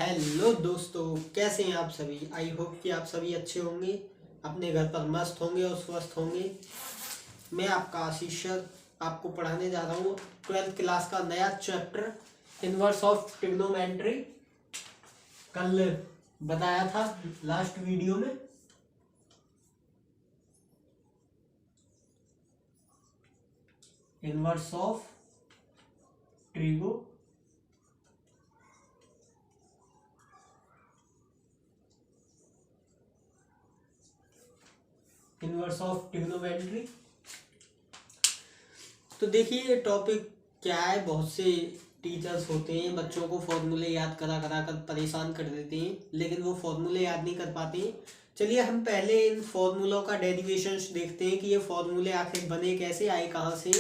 Hello दोस्तों, कैसे हैं आप सभी। आई होप कि आप सभी अच्छे होंगे, अपने घर पर मस्त होंगे और स्वस्थ होंगे। मैं आपका आशीष सर आपको पढ़ाने जा रहा हूँ 12th क्लास का नया चैप्टर इनवर्स ऑफ ट्रिग्नोमेट्री। कल बताया था लास्ट वीडियो में। Inverse of trigonometry. तो देखिए ये टॉपिक क्या है। बहुत से टीचर्स होते हैं, बच्चों को फॉर्मूले याद करा करा कर परेशान कर देते हैं, लेकिन वो फॉर्मूले याद नहीं कर पाते हैं। चलिए हम पहले इन फॉर्मूलों का डेरिवेशंस देखते हैं कि ये फॉर्मूले आखिर बने कैसे, आए कहाँ से।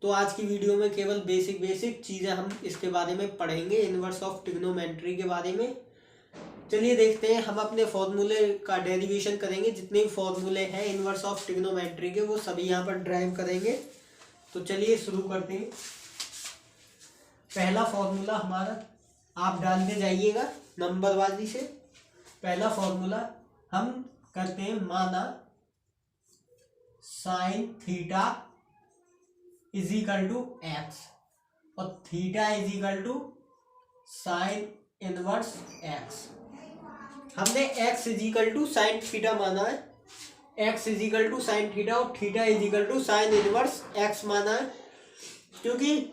तो आज की वीडियो में केवल बेसिक बेसिक चीज़ें हम इसके बारे में पढ़ेंगे, इनवर्स ऑफ ट्रिग्नोमेट्री के बारे में। चलिए देखते हैं, हम अपने फॉर्मूले का डेरिवेशन करेंगे। जितने भी फॉर्मूले हैं इनवर्स ऑफ ट्रिग्नोमेट्री के, वो सभी यहाँ पर ड्राइव करेंगे। तो चलिए शुरू करते हैं। पहला फॉर्मूला हमारा आप डालते जाइएगा नंबरबाजी से। पहला फॉर्मूला हम करते हैं, माना sine theta is equal to x और theta is equal to sine inverse x. हमने x is equal to sine theta माना है, x is equal to sine theta और theta is equal to sine inverse x माना है। क्योंकि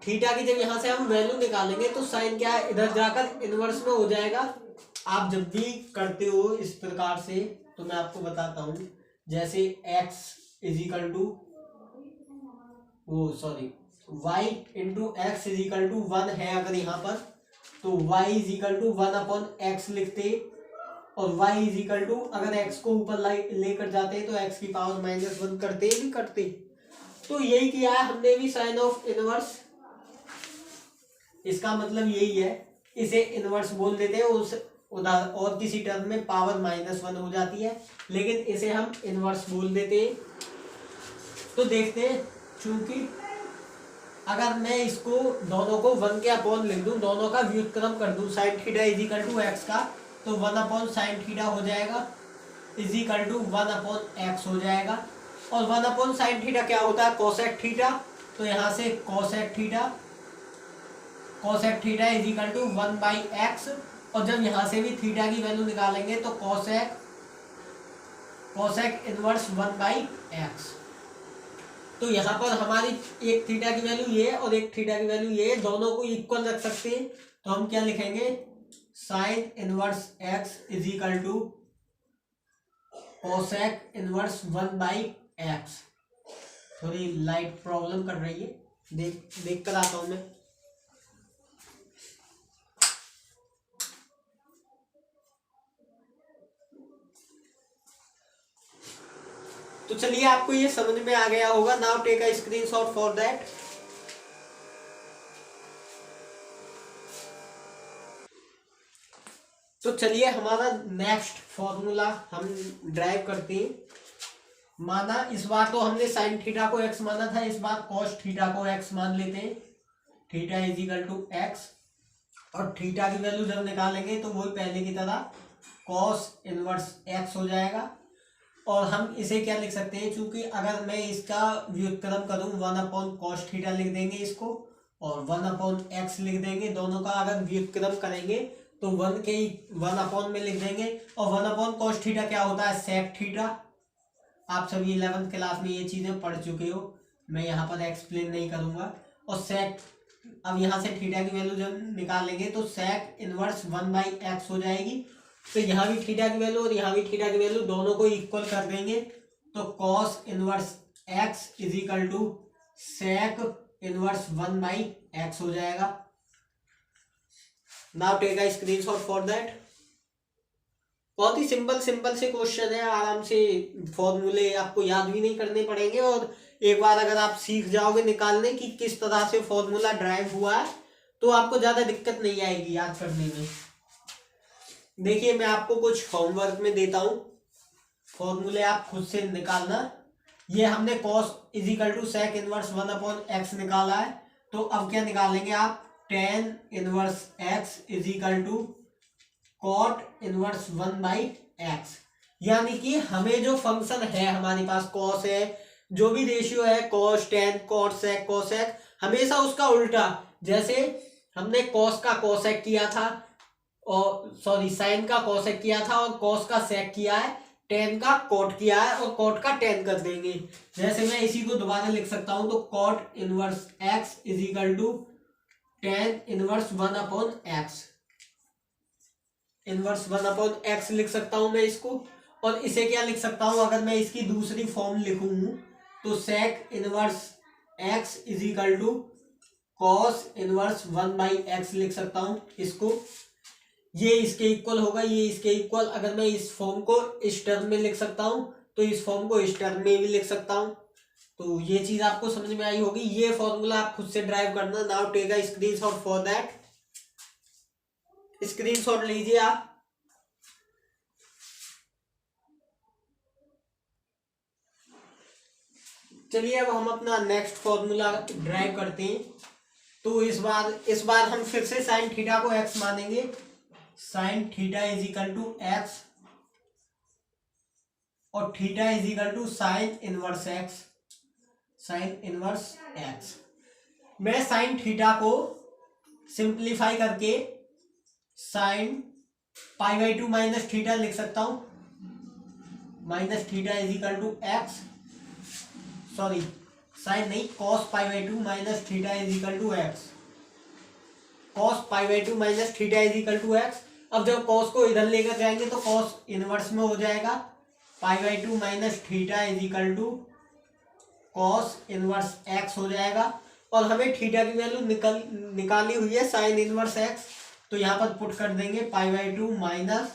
theta की जब यहाँ से हम वैल्यू निकालेंगे तो साइन क्या है, इधर जाकर इनवर्स में हो जाएगा। आप जब भी करते हो इस प्रकार से तो मैं आपको बताता हूँ। जैसे x is equal to y into x is equal to 1 है अगर यहाँ पर, तो y is equal to 1/x लिखते, और y इज इक्वल टू अगर x को ऊपर लेकर जाते हैं तो x की पावर -1 करते नहीं करते। तो यही किया है हमने भी, साइन ऑफ इनवर्स। इसका मतलब यही है, इसे इनवर्स बोल देते हैं। उस और किसी टर्म में पावर -1 हो जाती है, लेकिन इसे हम इनवर्स बोल देते हैं। तो देखते हैं, चूंकि अगर मैं इसको दोनों को 1 के अपॉन लिख दूं, दोनों का व्युत्क्रम कर दूं, sine theta is equal to x का, तो 1/sin थीटा हो जाएगा इज इक्वल टू 1/x हो जाएगा। और 1/sin थीटा क्या होता है, कोसेक थीटा। तो यहाँ से cosec theta is equal to 1/x। और जब यहाँ से भी थीटा की वैल्यू निकालेंगे तो कोसेक इनवर्स 1/x। तो यहाँ पर हमारी एक थीटा की वैल्यू ये है और एक थीटा की वैल्यू ये है, दोनों को इक्वल रख सकते हैं। तो हम क्या लिखेंगे, sine inverse x is equal to cosec inverse 1/x। थोड़ी लाइट प्रॉब्लम कर रही है, देख कर आता हूं मैं। तो चलिए आपको ये समझ में आ गया होगा। Now take a screenshot for that. तो चलिए हमारा नेक्स्ट फॉर्मूला हम ड्राइव करते हैं। माना इस बार तो हमने साइन थीटा को x माना था, इस बार कॉस थीटा को x मान लेते हैं। Theta is equal to x और थीटा की वैल्यू जब निकालेंगे तो वही पहले की तरह कॉस इनवर्स x हो जाएगा। और हम इसे क्या लिख सकते हैं, क्योंकि अगर मैं इसका व्युत्क्रम करूं 1/cos थीटा लिख देंगे इसको, और 1/x लिख देंगे। दोनों का अगर व्युत्क्रम करेंगे तो 1 में लिख देंगे। और 1/cos थीटा क्या होता है, सेक थीटा। आप सभी 11th क्लास में ये चीजें पढ़ चुके हो, मैं यहाँ पर एक्सप्लेन नहीं करूंगा। और सेक, अब यहाँ से थीटा की वैल्यू जब निकालेंगे तो सेक इनवर्स 1/x हो जाएगी। तो यहाँ भी थीटा की वैल्यू और यहाँ भी थीटा की वैल्यू, दोनों को इक्वल कर देंगे। तो cos inverse x is equal to sec inverse 1/x हो जाएगा। Now take a screenshot for that. बहुत ही सिंपल से क्वेश्चन है, आराम से फॉर्मूले आपको याद भी नहीं करने पड़ेंगे। और एक बार अगर आप सीख जाओगे निकालने की किस तरह से फॉर्मूला ड्राइव हुआ है, तो आपको ज्यादा दिक्कत नहीं आएगी याद करने में। देखिए मैं आपको कुछ होमवर्क में देता हूं, फॉर्मूले आप खुद से निकालना। ये हमने cos is equal to sec inverse 1/x निकाला है। तो अब क्या निकालेंगे आप, tan inverse x is equal to cot inverse 1/x। यानी कि हमें जो फंक्शन है हमारे पास कॉस है, जो भी रेशियो है cos tan cot sec cosec, हमेशा उसका उल्टा, जैसे हमने कॉस का कोसेक किया था और सॉरी साइन का कोसेक किया था और कॉस का सेक किया है, टेन का कॉट किया है और कॉट का टेन कर देंगे। जैसे मैं इसी को दोबारा लिख सकता हूं, तो cot inverse x is equal to tan inverse 1/x, inverse 1/x लिख सकता हूं मैं इसको। और इसे क्या लिख सकता हूं, अगर मैं इसकी दूसरी फॉर्म लिखूं तो sec inverse x is equal to cos inverse 1/x लिख सकता हूं इसको। ये इसके इक्वल होगा, ये इसके इक्वल। अगर मैं इस फॉर्म को इस टर्म में लिख सकता हूं तो इस फॉर्म को इस टर्म में भी लिख सकता हूं। तो ये चीज आपको समझ में आई होगी। ये फॉर्मूला आप खुद से ड्राइव करना। Now take a screenshot for that. Screenshot लीजिए आप। चलिए अब हम अपना नेक्स्ट फॉर्मूला ड्राइव करते हैं। तो इस बार हम फिर से साइन थीटा को x मानेंगे। Sine theta is equal to x और theta is equal to sine inverse x, sine inverse x. मैं साइन थीटा को सिंप्लीफाई करके साइन π/2 माइनस थीटा लिख सकता हूं। Minus theta is equal to x, sorry sine नहीं, cos π/2 minus theta is equal to x, cos π/2 minus theta is equal to x. अब जब cos को इधर लेकर जाएंगे तो कॉस इनवर्स में हो जाएगा, π/2 minus theta is equal to cos inverse x हो जाएगा। और हमें थीटा की वैल्यू निकाली हुई है साइन इनवर्स एक्स, तो यहाँ पर पुट कर देंगे π/2 minus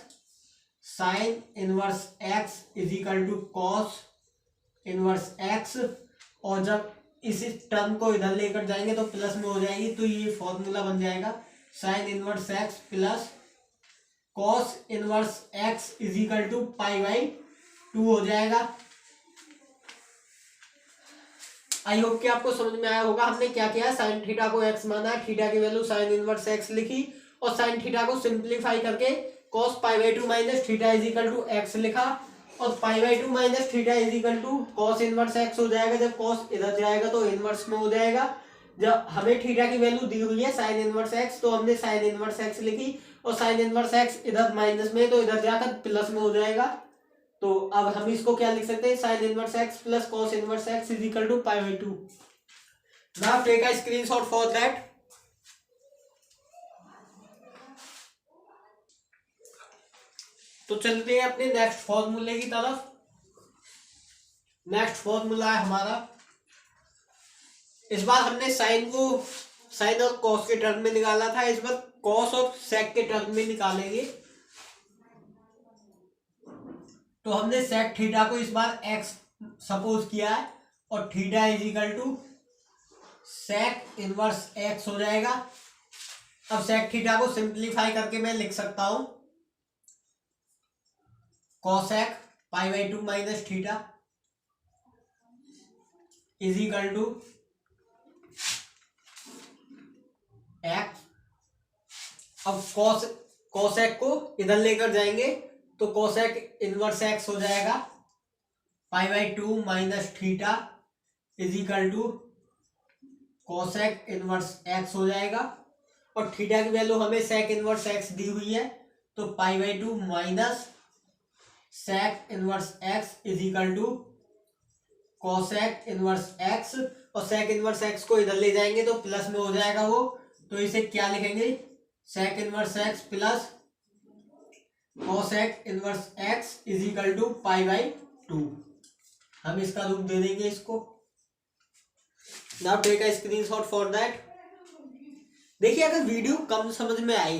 sine inverse x is equal to cos inverse x. और जब इस टर्म को इधर लेकर जाएंगे तो प्लस में हो जाएगी, तो ये फॉर्मूला बन जाएगा sine inverse x plus cos inverse x is equal to π/2 हो जाएगा। आई होप कि आपको समझ में आया होगा। हमने क्या किया, साइन थीटा को x माना है, थीटा की वैल्यू साइन इनवर्स x लिखी और साइन थीटा को सिंप्लीफाई करके cos π/2 minus theta is equal to x लिखा और π/2 minus theta is equal to cos inverse x हो जाएगा। जब cos इधर जाएगा तो इनवर्स में हो जाएगा। जब हमें थीटा की वैल्यू दी हुई है साइन इनवर्स x, तो हमने साइन इनवर्स x लिखी और साइन इनवर्स x इधर माइनस में तो इधर जाकर प्लस में हो जाएगा। तो अब हम इसको क्या लिख सकते हैं, sine inverse x plus cos inverse x is equal to π/2। Now take a screenshot for that. तो चलते हैं अपने नेक्स्ट फॉर्मूले की तरफ। नेक्स्ट फॉर्मूला है हमारा, इस बार हमने साइन को साइन और कॉस के टर्म में निकाला था, इस बार कॉस और सेक के टर्म में निकालेंगे। तो हमने सेक थीटा को इस बार x सपोज किया है और theta is equal to sec inverse x हो जाएगा। अब सेक थीटा को सिंप्लीफाई करके मैं लिख सकता हूं cosec π/2 minus theta is equal to x। अब कॉसेक को इधर लेकर जाएंगे तो कोसेक इनवर्स एक्स हो जाएगा, π/2 minus theta is equal to cosec inverse x हो जाएगा। और थीटा की वैल्यू हमें सेक इनवर्स एक्स दी हुई है, तो π/2 minus sec inverse x is equal to cosec inverse x. और सेक इनवर्स एक्स को इधर ले जाएंगे तो प्लस में हो जाएगा वो, तो इसे क्या लिखेंगे, sec inverse x plus cosec inverse x is equal to π/2। हम इसका रूप दे देंगे इसको। Now take a screenshot for that. देखिए अगर वीडियो कम समझ में आई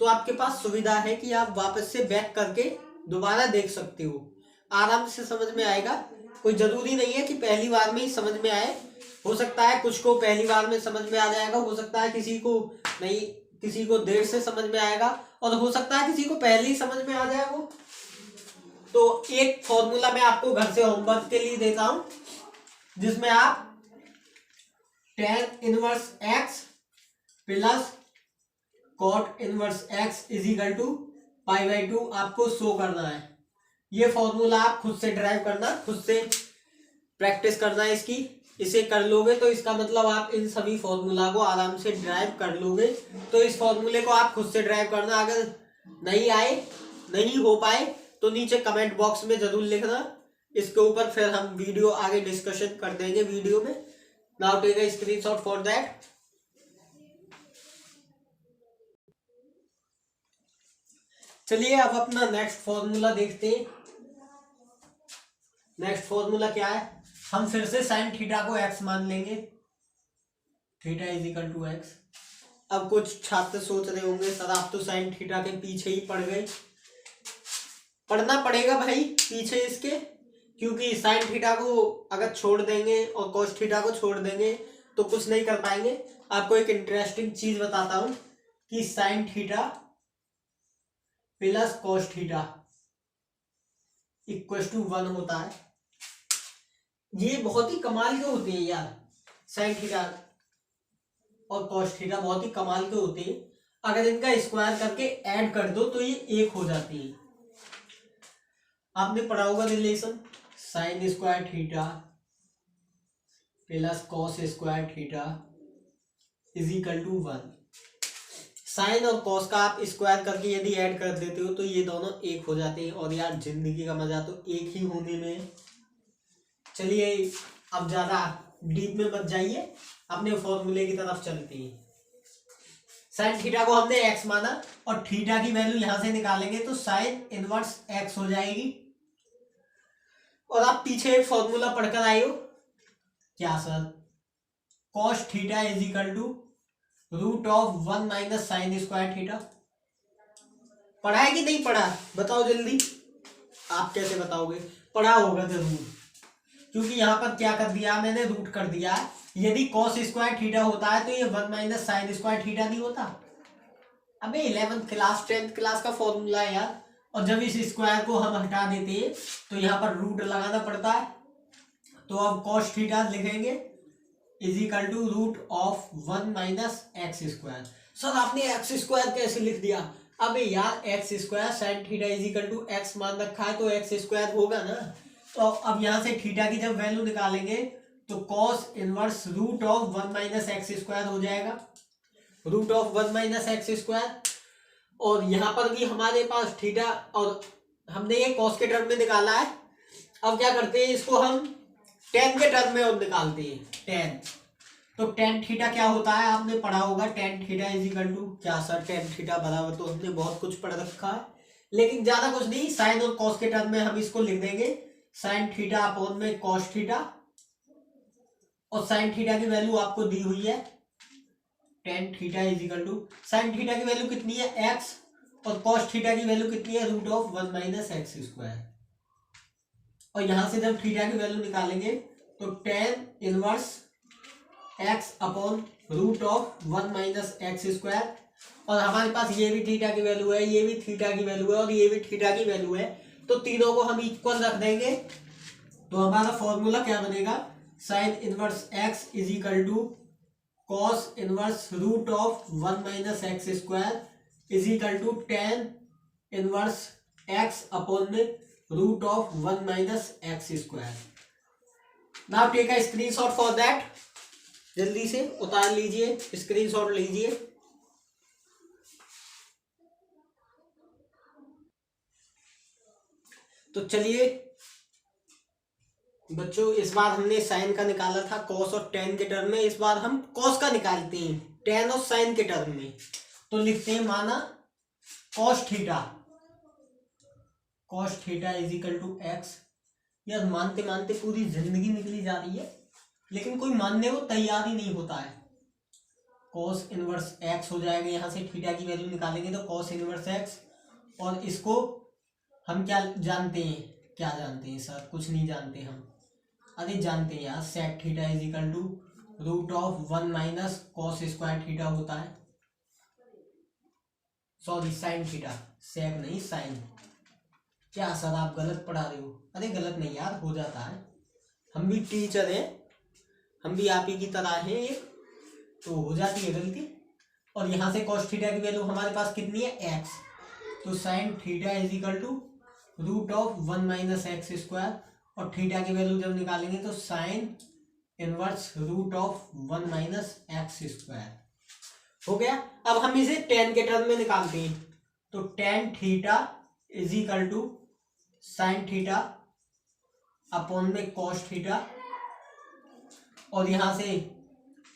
तो आपके पास सुविधा है कि आप वापस से बैक करके दोबारा देख सकते हो, आराम से समझ में आएगा। कोई जरूरी नहीं है कि पहली बार में ही समझ में आए, हो सकता है कुछ को पहली बार में समझ में आ जाएगा, हो सकता है किसी को नहीं, किसी को देर से समझ में आएगा और हो सकता है किसी को पहले ही समझ में आ जाए वो। तो एक फॉर्मूला मैं आपको घर से होमवर्क के लिए देता हूं, जिसमें आप tan inverse x plus cot inverse x is equal to pi by 2 आपको शो करना है। ये फॉर्मूला आप खुद से ड्राइव करना, खुद से प्रैक्टिस करना है इसकी। इसे कर लोगे तो इसका मतलब आप इन सभी फॉर्मूला को आराम से ड्राइव कर लोगे। तो इस फॉर्मूले को आप खुद से ड्राइव करना। अगर नहीं हो पाए तो नीचे कमेंट बॉक्स में जरूर लिखना, इसके ऊपर फिर हम वीडियो आगे डिस्कशन कर देंगे वीडियो में। Now take a screenshot for that. चलिए अब अपना नेक्स्ट फॉर्मूला देखते हैं। नेक्स्ट फॉर्मूला क्या है, हम फिर से साइन थीटा को एक्स मान लेंगे, theta is equal to x. अब कुछ छात्र सोच रहे होंगे सर आप तो साइन थीटा के पीछे ही पड़ गए। पढ़ना पड़ेगा भाई पीछे इसके, क्योंकि साइन थीटा को अगर छोड़ देंगे और कॉस थीटा को छोड़ देंगे तो कुछ नहीं कर पाएंगे। आपको एक इंटरेस्टिंग चीज बताता हूं कि sine theta plus cos theta equal to 1 होता है। ये बहुत ही कमाल के होते हैं यार, साइन थीटा और कॉस थीटा बहुत ही कमाल के होते हैं। अगर इनका स्क्वायर करके ऐड कर दो तो ये 1 हो जाती है। आपने पढ़ा होगा relation, sine square theta plus cos square theta is equal to 1। Sine और कॉस का आप स्क्वायर करके यदि ऐड कर देते हो तो ये दोनों 1 हो जाते हैं। और यार जिंदगी का मजा तो एक ही होने में। चलिए अब ज्यादा डीप में मत जाइए, अपने फॉर्मूले की तरफ चलते हैं। साइन थीटा को हमने एक्स माना और थीटा की वैल्यू यहां से निकालेंगे तो साइन इनवर्स एक्स हो जाएगी। और आप पीछे एक फॉर्मूला पढ़कर आए हो क्या sir, cos theta is equal to root of 1 minus sine square theta. पढ़ा है कि नहीं पढ़ा, बताओ जल्दी। आप कैसे बताओगे, पढ़ा होगा जरूर, क्योंकि यहां पर क्या कर दिया मैंने, रूट कर दिया है। यदि कॉस स्क्वायर थीटा होता है तो ये 1 माइनस साइन स्क्वायर थीटा नहीं होता। अबे 11th क्लास 10th क्लास का फॉर्मूला है यार। और जब इस स्क्वायर को हम हटा देते हैं तो यहाँ पर रूट लगाना पड़ता है। तो अब कॉस थीटा लिखेंगे is equal to root of 1 minus x square. Sir आपने एक्स स्क्वायर कैसे लिख दिया, अबे यार x square sine theta is equal to x मान रखा है तो एक्स स्क्वायर होगा ना। तो अब यहाँ से थीटा की जब वैल्यू निकालेंगे तो cos inverse root of 1 minus x square हो जाएगा, root of 1 minus x square. और यहाँ पर भी हमारे पास थीटा और हमने ये कॉस के टर्म में निकाला है। अब क्या करते हैं, इसको हम टेन के टर्म में और निकालते हैं, टेन। तो टेन थीटा क्या होता है आपने पढ़ा होगा, tan theta is equal to क्या सर, टेन थीटा बराबर तो हमने बहुत कुछ पढ़ रखा है, लेकिन ज्यादा कुछ नहीं। साइन और कॉस के टर्म में हम इसको लिख देंगे साइन थीटा अपॉन में कॉस थीटा। और साइन थीटा की वैल्यू आपको दी हुई है tan theta is equal to, sine theta की वैल्यू कितनी है एक्स और कॉस थीटा की वैल्यू कितनी है root of 1 minus x square. और यहां से जब थीटा की वैल्यू निकालेंगे तो tan inverse x upon root of 1 minus x square. और हमारे पास ये भी थीटा की वैल्यू है, ये भी थीटा की वैल्यू है और ये भी थीटा की वैल्यू है। तो तीनों को हम इक्वल रख देंगे तो हमारा फॉर्मूला क्या बनेगा, sine inverse x is equal to cos inverse root of 1 minus x square is equal to tan inverse x upon में root of 1 minus x square. Now take a screenshot for that, जल्दी से उतार लीजिए, screenshot लीजिए। तो चलिए बच्चों, इस बार हमने साइन का निकाला था कॉस और टेन के टर्म में, इस बार हम कॉस का निकालते हैं टेन और साइन के टर्म में। तो लिखते हैं माना cos theta, cos theta is equal to x. यार मानते मानते पूरी जिंदगी निकली जा रही है, लेकिन कोई मानने को तैयार ही नहीं होता है। कॉस इनवर्स एक्स हो जाएगा, यहाँ से थीटा की वैल्यू निकालेंगे तो कॉस इनवर्स एक्स। और इसको हम क्या जानते हैं, क्या जानते हैं सर, कुछ नहीं जानते हम, अरे जानते हैं यार, sec theta is equal to root of 1 minus cos square theta होता है। सॉरी साइन थीटा, सेक नहीं साइन। क्या सर आप गलत पढ़ा रहे हो, अरे गलत नहीं यार, हो जाता है, हम भी टीचर हैं, हम भी आप ही की तरह हैं एक, तो हो जाती है गलती। और यहाँ से कॉस थीटा की वैल्यू हमारे पास कितनी है, एक्स। तो sine theta is equal to root of 1 minus x square, और थीटा की वैल्यू जब निकालेंगे तो sine inverse root of 1 minus x square हो गया। अब हम इसे टेन के टर्म में निकालते हैं, तो tan theta is equal to sine theta upon में कॉस थीटा, और यहां से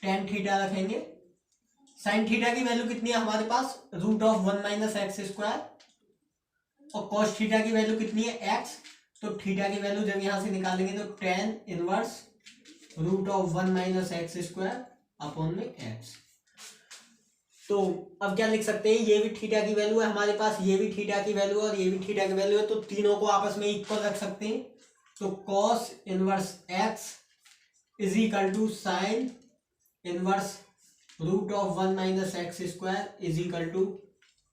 टेन थीटा रखेंगे। साइन थीटा की वैल्यू कितनी है हमारे पास, root of 1 minus x square, और कॉस थीटा की वैल्यू कितनी है, एक्स। तो थीटा की वैल्यू जब यहां से निकालेंगे तो tan inverse root of 1 minus x square upon में एक्स। तो अब क्या लिख सकते हैं, ये भी थीटा की वैल्यू है हमारे पास, ये भी थीटा की वैल्यू है और ये भी थीटा की वैल्यू है, तो तीनों को आपस में इक्वल रख सकते हैं। तो cos inverse x is equal to sine inverse root of 1 minus x square is equal to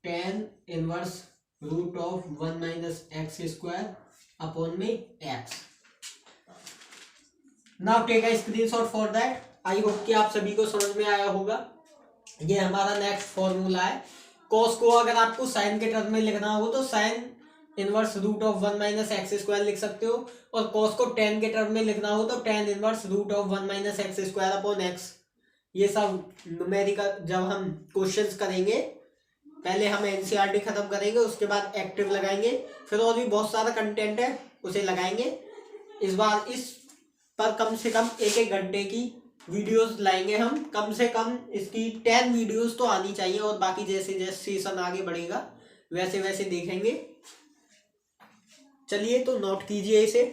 tan inverse root of 1 minus x square upon में x. Now take a screenshot for that. I hope कि आप सभी को समझ में आया होगा। ये हमारा नेक्स्ट फॉर्मूला है। कॉस को अगर आपको साइन के टर्म में लिखना हो तो sine inverse root of 1 minus x square लिख सकते हो, और कॉस को टेन के टर्म में लिखना हो तो tan inverse root of 1 minus x square upon x. ये सब न्यूमेरिकल जब हम क्वेश्चंस करेंगे, पहले हम एनसीईआरटी खत्म करेंगे, उसके बाद एक्टिव लगाएंगे, फिर और भी बहुत सारा कंटेंट है उसे लगाएंगे। इस बार इस पर कम से कम एक घंटे की वीडियोस लाएंगे हम, कम से कम इसकी 10 वीडियोस तो आनी चाहिए, और बाकी जैसे जैसे सेशन आगे बढ़ेगा वैसे वैसे देखेंगे। चलिए तो नोट कीजिए इसे।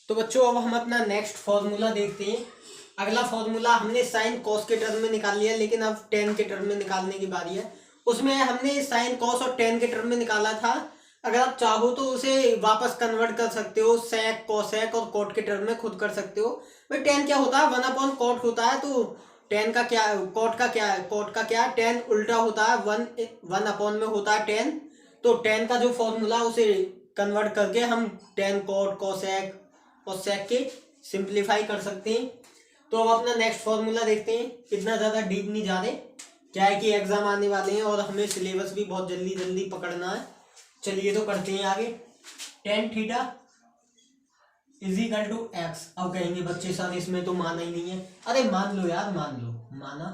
तो बच्चों अब हम अपना नेक्स्ट फॉर्मूला देखते हैं। अगला फॉर्मूला हमने साइन कॉस के टर्म में निकाल लिया, लेकिन अब टेन के टर्म में निकालने की बारी है। उसमें हमने साइन कॉस और टेन के टर्म में निकाला था। अगर आप चाहो तो उसे वापस कन्वर्ट कर सकते हो, सेक कोसेक और कोट के टर्म में खुद कर सकते हो। भाई टेन क्या होता है, 1 अपॉन कोट होता है, तो टेन का क्या, कोट का क्या, टेन उल्टा होता है, 1 अपॉन में होता है टेन। तो टेन का जो फॉर्मूला उसे कन्वर्ट करके हम टेन कोट कोसेक और सेक के सिंप्लीफाई कर सकते हैं। तो अब अपना नेक्स्ट फॉर्मूला देखते हैं। इतना ज़्यादा डीप नहीं जा रहे, क्या है कि एग्जाम आने वाले हैं और हमें सिलेबस भी बहुत जल्दी जल्दी पकड़ना है। चलिए तो करते हैं आगे। Tan theta is equal to x. अब कहेंगे बच्चे सर इसमें तो माना ही नहीं है। अरे मान लो यार, मान लो, माना।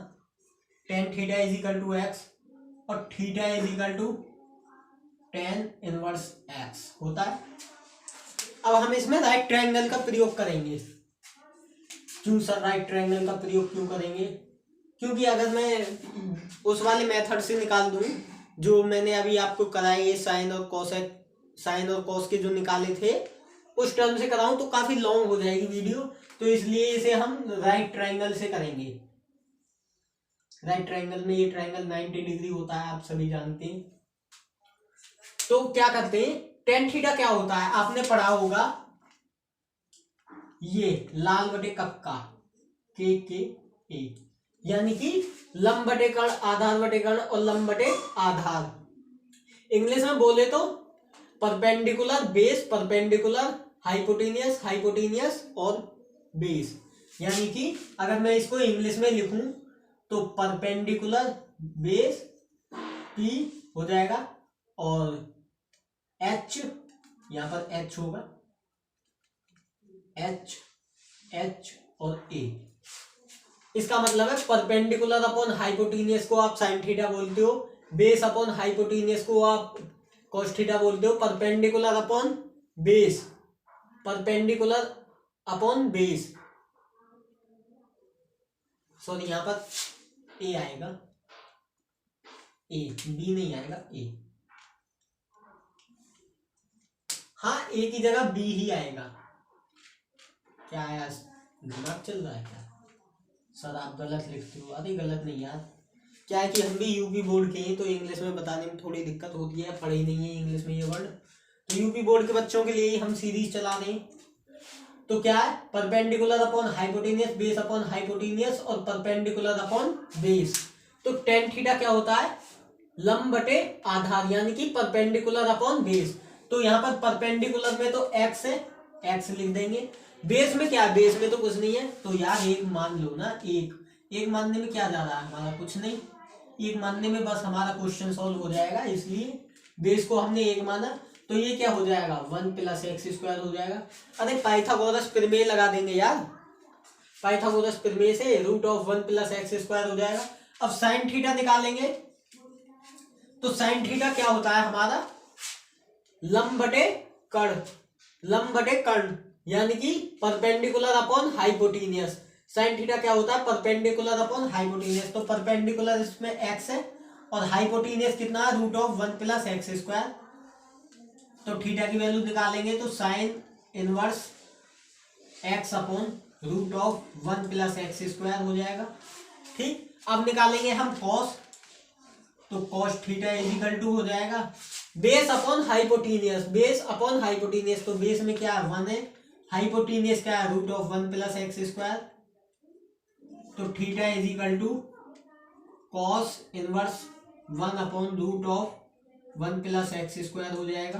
Tan theta is equal to x और theta is equal to tan inverse x होता है। अब हम इसमें राइट ट्रायंगल का प्रयोग करेंगे। क्यों सर राइट ट्रायंगल का प्रयोग क्यों करेंगे? क्योंकि अगर मैं उस वाले मेथड से निकाल दूं जो मैंने अभी आपको कराए, साइन और कॉस के जो निकाले थे, उस टर्म से कराऊं तो काफी लॉन्ग हो जाएगी वीडियो, तो इसलिए इसे हम राइट ट्रायंगल से करेंगे। राइट ट्रायंगल में ये ट्रायंगल 90 डिग्री होता है, आप सभी जानते हैं। तो क्या करते हैं, टेन थीटा क्या होता है आपने पढ़ा होगा, ये लाल बटे कक्का के ए, यानी कि लंब बटे कर्ण, आधार बटे कर्ण और लंब बटे आधार। इंग्लिश में बोले तो perpendicular base, perpendicular hypotenuse, hypotenuse और बेस। यानी कि अगर मैं इसको इंग्लिश में लिखूं तो परपेंडिकुलर बेस P हो जाएगा, और H यहां पर H होगा, H और A। इसका मतलब है परपेंडिकुलर अपॉन हाइपोटेनियस को आप साइन थीटा बोलते हो, बेस अपॉन हाइपोटेनियस को आप कॉस थीटा बोलते हो, perpendicular upon base, perpendicular upon base, sorry यहां पर ए आएगा, ए, बी नहीं आएगा, ए। हाँ, ए की जगह बी ही आएगा। क्या आया, दिमाग चल रहा है क्या सर? आप गलत लिखते हो। अरे गलत नहीं यार, क्या है कि हम भी यूपी बोर्ड के हैं तो इंग्लिश में बताने में थोड़ी दिक्कत होती है, पढ़े ही नहीं है इंग्लिश में ये वर्ड, तो यूपी बोर्ड के बच्चों के लिए ही हम सीरीज चला रहे हैं। तो क्या है, perpendicular upon hypotenuse, base upon hypotenuse और परपेंडिकुलर अपॉन बेस। तो टेन थीटा क्या होता है, लंब बटे आधार, यानी कि परपेंडिकुलर अपॉन बेस। तो यहाँ पर परपेंडिकुलर में तो एक्स है, एक्स लिख देंगे। बेस में क्या है, बेस में तो कुछ नहीं है, तो यार एक मान लो ना, एक मानने में क्या जा रहा है हमारा, कुछ नहीं, एक मानने में बस हमारा क्वेश्चन सॉल्व हो जाएगा, इसलिए बेस को हमने एक माना, तो ये क्या हो जाएगा 1 + x² हो जाएगा। अरे पाइथागोरस प्रमेय लगा देंगे यार, पाइथागोरस प्रमेय से √1 + x² हो जाएगा। अब साइन थीटा निकालेंगे, तो साइन थीटा क्या होता है हमारा लंब बटे कर्ण, लंब बटे कर्ण यानी कि perpendicular upon hypotenuse. Sine theta क्या होता है परपेंडिकुलर अपॉन हाइपोटेन्यूस, तो परपेंडिकुलर इसमें x है और हाइपोटेन्यूस कितना है √1 + x²। तो थीटा की वैल्यू निकालेंगे तो sine inverse x upon √1 + x² हो जाएगा। ठीक, अब निकालेंगे हम कॉस, तो कॉस थीटा = हो जाएगा base upon hypotenuse, base upon hypotenuse, तो बेस में क्या है 1 है, हाइपोटेन्यूस क्या है √1 + x², तो theta = cos inverse 1 upon √1 + x² हो जाएगा।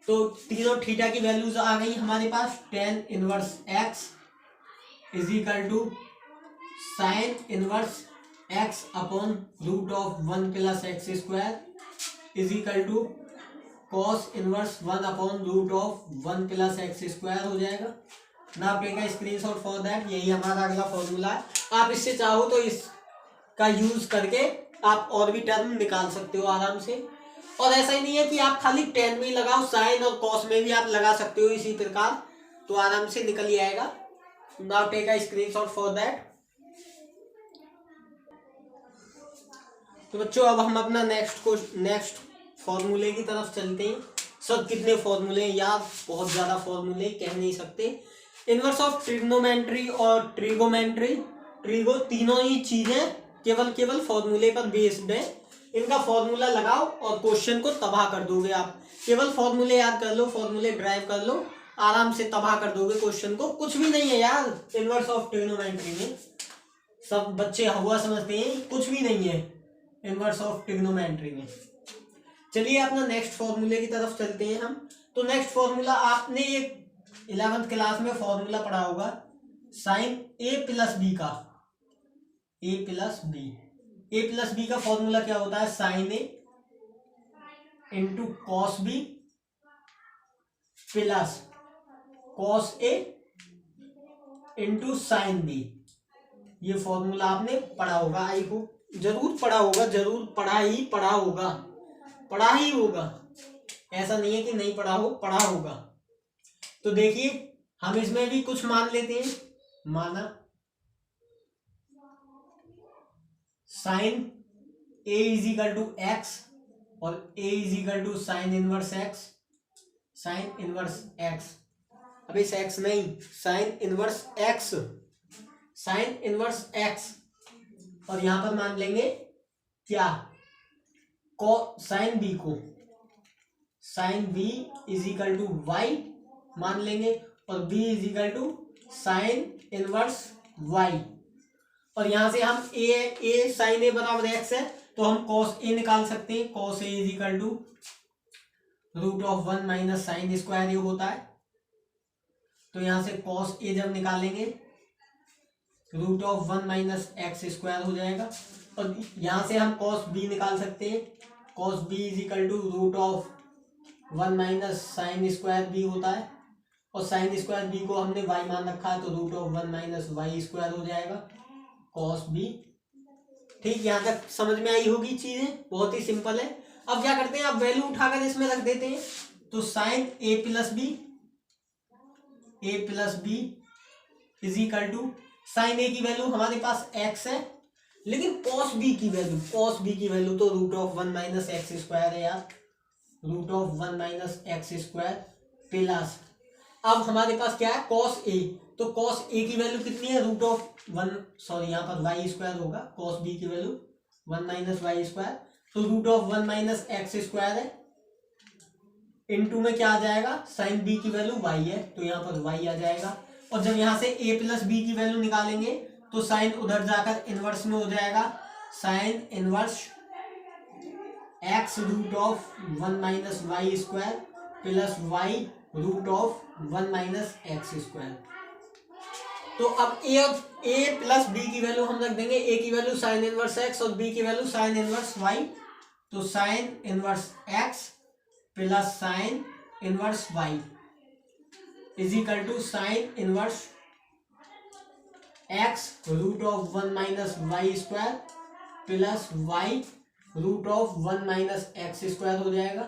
तो तीनों थीटा की वैल्यूज आ गई हमारे पास, tan inverse x = sine inverse x upon √1 + x² = cos inverse 1 upon √1 + x² हो जाएगा। Now take a screenshot for that, यही हमारा अगला फॉर्मूला है। आप इससे चाहो तो इसका यूज करके आप और भी टर्म निकाल सकते हो आराम से, और ऐसा ही नहीं है कि आप खाली tan में ही लगाओ, साइन और कॉस में भी आप लगा सकते हो इसी प्रकार, तो आराम से निकल ही आएगा। Now take a screenshot for that. तो बच्चों अब हम अपना नेक्स्ट फॉर्मूले की तरफ चलते हैं। सब कितने फॉर्मूले हैं यार, बहुत ज्यादा फॉर्मूले, कह नहीं सकते। इनवर्स ऑफ ट्रिग्नोमेट्री और ट्रिगोमेट्री, ट्रिगो तीनों ही चीजें केवल फॉर्मूले पर बेस्ड है। इनका फॉर्मूला लगाओ और क्वेश्चन को तबाह कर दोगे आप। केवल फॉर्मूले याद कर लो, फॉर्मूले ड्राइव कर लो, आराम से तबाह कर दोगे क्वेश्चन को। कुछ भी नहीं है यार इनवर्स ऑफ ट्रिग्नोमेट्री में, सब बच्चे हुआ समझते हैं, कुछ भी नहीं है इनवर्स ऑफ ट्रिग्नोमेट्री में। चलिए अपना नेक्स्ट फॉर्मूले की तरफ चलते हैं हम। तो नेक्स्ट फॉर्मूला आपने एक 11th क्लास में फॉर्मूला पढ़ा होगा साइन a + b का, a + b का फॉर्मूला क्या होता है sine a × cos b plus cos a × sine b। ये फॉर्मूला आपने पढ़ा होगा, आई होप जरूर पढ़ा होगा, जरूर पढ़ा ही होगा, ऐसा नहीं है कि नहीं पढ़ा हो, पढ़ा होगा। तो देखिए हम इसमें भी कुछ मान लेते हैं, माना साइन a = x और a = sine inverse x, sign inverse x, अभी x नहीं, sign inverse x, sign inverse x, और यहां पर मान लेंगे क्या साइन b को, साइन b = y मान लेंगे, और b = साइन इनवर्स y, और यहां से हम a साइन a = x है तो हम cos a निकाल सकते हैं। cos a = √1 - sin² a होता है, तो यहां से cos a जब निकालेंगे √1 - x² हो जाएगा, और यहां से हम cos b निकाल सकते हैं। cos b = √1 - sin² होता है, और sin² को हमने y मान रखा है, तो √1 - y² हो जाएगा cos b। ठीक, यहाँ तक समझ में आई होगी चीजें, बहुत ही सिंपल है। अब क्या करते हैं, अब वैल्यू उठाकर इसमें रख देते हैं, तो sine a + b = sine a की वैल्यू हमारे पास x है, लेकिन cos b की वैल्यू तो √1 - x² है यार, √1 - x² प्लस, अब हमारे पास क्या है cos a, तो cos a की वैल्यू कितनी है यहाँ पर y² होगा, cos b की वैल्यू 1 - y², तो √1 - x² है, इनटू में क्या आ जाएगा साइन b की वैल्यू y है, तो यहाँ पर y आ जाएगा। और जब यहाँ से a + b की वैल्यू निकालेंगे तो साइन उधर जाकर इनवर्स में हो जाएगा, sine inverse x √1 - y² plus y √1 - x²। तो अब ए प्लस बी की वैल्यू हम रख देंगे, ए की वैल्यू साइन इनवर्स एक्स और बी की वैल्यू साइन इनवर्स वाई। तो sine inverse x plus sine inverse y is equal to sine inverse x root of 1 minus y square plus y root of 1 minus x square हो जाएगा।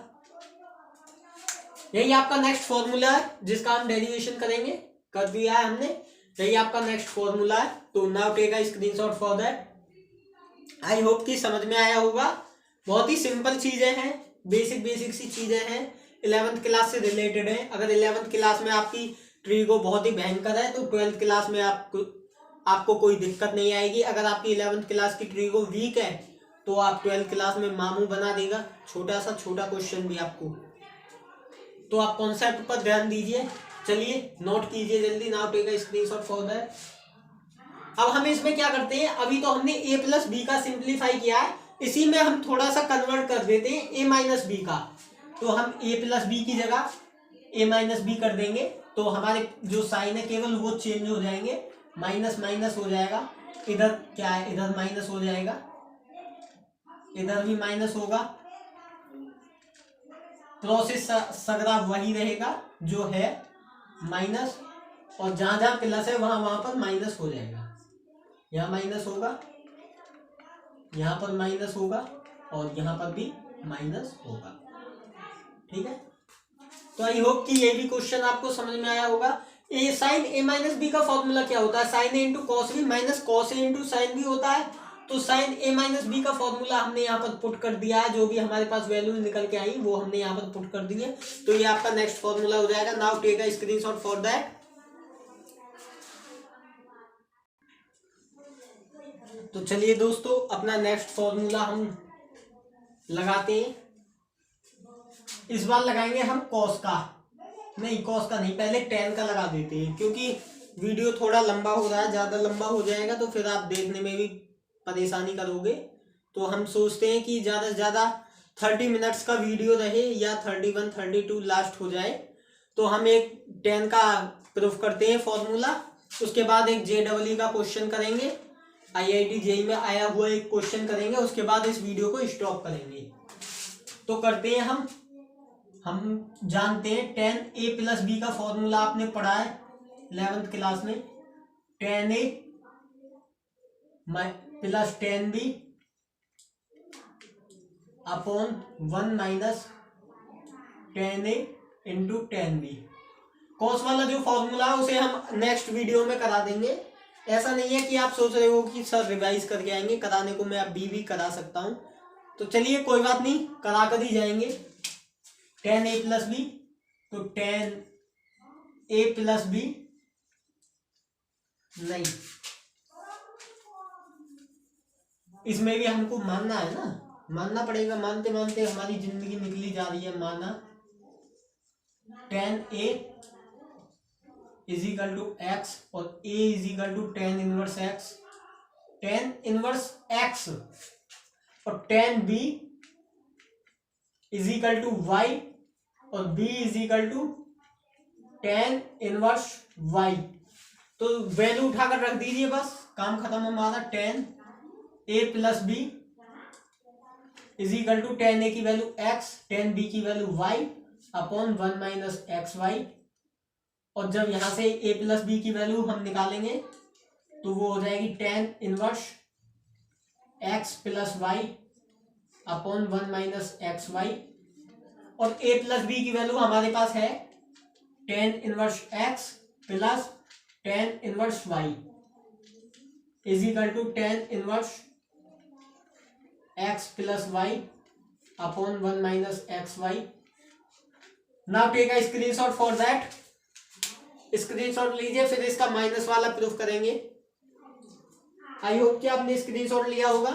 यही आपका next formula है जिसका हम derivation करेंगे, कर दिया है हमने। यही आपका नेक्स्ट फॉर्मूला है। तो now take a screenshot for that. I hope कि समझ में आया होगा। बहुत ही सिंपल चीजें हैं, बेसिक सी चीजें हैं, 11th क्लास से रिलेटेड है। अगर 11th क्लास में आपकी ट्रीगो बहुत ही भयंकर है तो 12th क्लास में आपको कोई दिक्कत नहीं आएगी। अगर आपकी 11th क्लास की ट्रीगो वीक है तो आप 12th क्लास में मामू बना देगा, छोटा क्वेश्चन भी आपको। तो आप कॉन्सेप्ट पर ध्यान दीजिए। चलिए नोट कीजिए जल्दी। Now take a screenshot for that. अब हम इसमें क्या करते हैं, अभी तो हमने a प्लस बी का सिंप्लीफाई किया है, इसी में हम थोड़ा सा कन्वर्ट कर देते हैं a माइनस बी का। तो हम a प्लस बी की जगह a माइनस बी कर देंगे। तो हमारे जो साइन है केवल वो चेंज हो जाएंगे, माइनस माइनस हो जाएगा। इधर क्या है, इधर माइनस हो जाएगा, इधर भी माइनस होगा। प्रोसेस सगरा वही रहेगा जो है माइनस, और जहां जहां प्लस है वहां पर माइनस हो जाएगा। यहाँ माइनस होगा, यहाँ पर माइनस होगा और यहाँ पर भी माइनस होगा। ठीक है, तो आई होप कि ये भी क्वेश्चन आपको समझ में आया होगा। A sine A minus B का फॉर्मूला क्या होता है, sine A into cos B minus cos A into sine B होता है। तो साइन ए माइनस बी का फॉर्मूला हमने यहाँ पर पुट कर दिया है, जो भी हमारे पास वैल्यू निकल के आई वो हमने यहाँ पर पुट कर दी है। तो ये आपका नेक्स्ट फॉर्मूला हो जाएगा। Now take a screenshot for that. तो चलिए दोस्तों अपना नेक्स्ट फॉर्मूला हम लगाते हैं। इस बार लगाएंगे हम कॉस का, नहीं कॉस का नहीं, पहले टेन का लगा देते हैं, क्योंकि वीडियो थोड़ा लंबा हो रहा है। ज्यादा लंबा हो जाएगा तो फिर आप देखने में भी परेशानी करोगे। तो हम सोचते हैं कि ज्यादा से ज्यादा 30 मिनट्स का वीडियो रहे या 31 32 लास्ट हो जाए। तो हम एक 10 का प्रूफ करते हैं फॉर्मूला, उसके बाद एक JEE का क्वेश्चन करेंगे, IIT JEE में आया हुआ एक क्वेश्चन करेंगे, उसके बाद इस वीडियो को स्टॉप करेंगे। तो करते हैं हम जानते हैं 10a प्लस बी का फॉर्मूला आपने पढ़ा है 11th क्लास में। 10a plus 10b upon 1 minus 10a into 10b। Cos वाला जो फॉर्मूला है उसे हम नेक्स्ट वीडियो में करा देंगे। ऐसा नहीं है कि आप सोच रहे हो कि सर रिवाइज करके आएंगे, कराने को मैं अभी भी करा सकता हूं। तो चलिए कोई बात नहीं, करा कर ही जाएंगे। 10a प्लस बी, तो 10a प्लस बी नहीं, इसमें भी हमको मानना है ना, मानना पड़ेगा। मानते मानते हमारी जिंदगी निकली जा रही है। माना 10a is equal to x और a is equal to 10 inverse x, 10 inverse x और 10b is equal to y और b is equal to 10 inverse y। तो वैल्यू उठाकर रख दीजिए, बस काम खत्म हमारा। 10a plus b is equal to 10a की वैल्यू x, 10b की value y upon 1 minus x y. और जब यहां से a प्लस बी की वैल्यू हम निकालेंगे तो वो हो जाएगी 10 inverse x plus y upon 1 minus x y. और a प्लस बी की वैल्यू हमारे पास है 10 inverse x plus 10 inverse y is equal to 10 inverse x plus y upon 1 minus x y. Now take a screenshot for that. Screenshot लीजिए, फिर इसका minus वाला proof करेंगे। आई होप कि आपने स्क्रीनशॉट लिया होगा।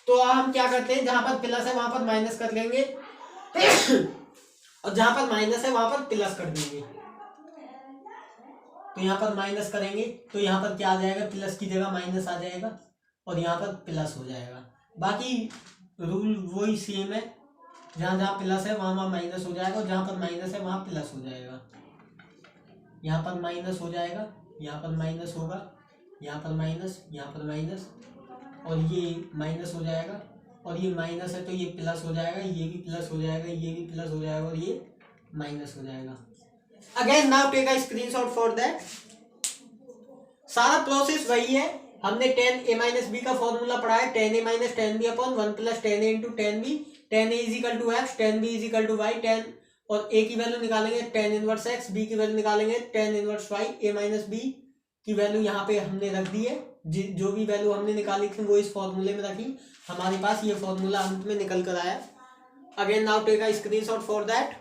तो हम क्या करते हैं, जहां पर प्लस है वहां पर माइनस कर लेंगे और जहां पर माइनस है वहां पर प्लस कर देंगे। तो यहाँ पर माइनस करेंगे तो यहाँ पर क्या आ जाएगा, प्लस की जगह माइनस आ जाएगा और यहाँ पर प्लस हो जाएगा। बाकी रूल वही सेम है, जहां जहां प्लस है वहां वहां माइनस हो जाएगा और जहां पर माइनस है वहां प्लस हो जाएगा। यहाँ पर माइनस हो जाएगा यहाँ पर माइनस होगा, यहाँ पर माइनस, यहाँ पर माइनस, और ये माइनस हो जाएगा, और ये माइनस है तो ये प्लस हो जाएगा, ये भी प्लस हो जाएगा, ये भी प्लस हो जाएगा, और ये माइनस हो जाएगा। Again now take a screenshot for that. सारा प्रोसेस वही है, हमने tan a माइनस बी का फॉर्मूला पढ़ा है, tan a minus tan b upon 1 plus tan a into tan b, tan a is equal to x, tan b is equal to y, tan और a की value निकालेंगे tan inverse x, b की value निकालेंगे tan inverse y, a minus b की value यहाँ पे हमने रख दी है, जो भी वैल्यू हमने निकाली थी वो इस फॉर्मूले में रखी, हमारे पास ये फॉर्मूला अंत में निकल कर आया। Again now take a screenshot for that.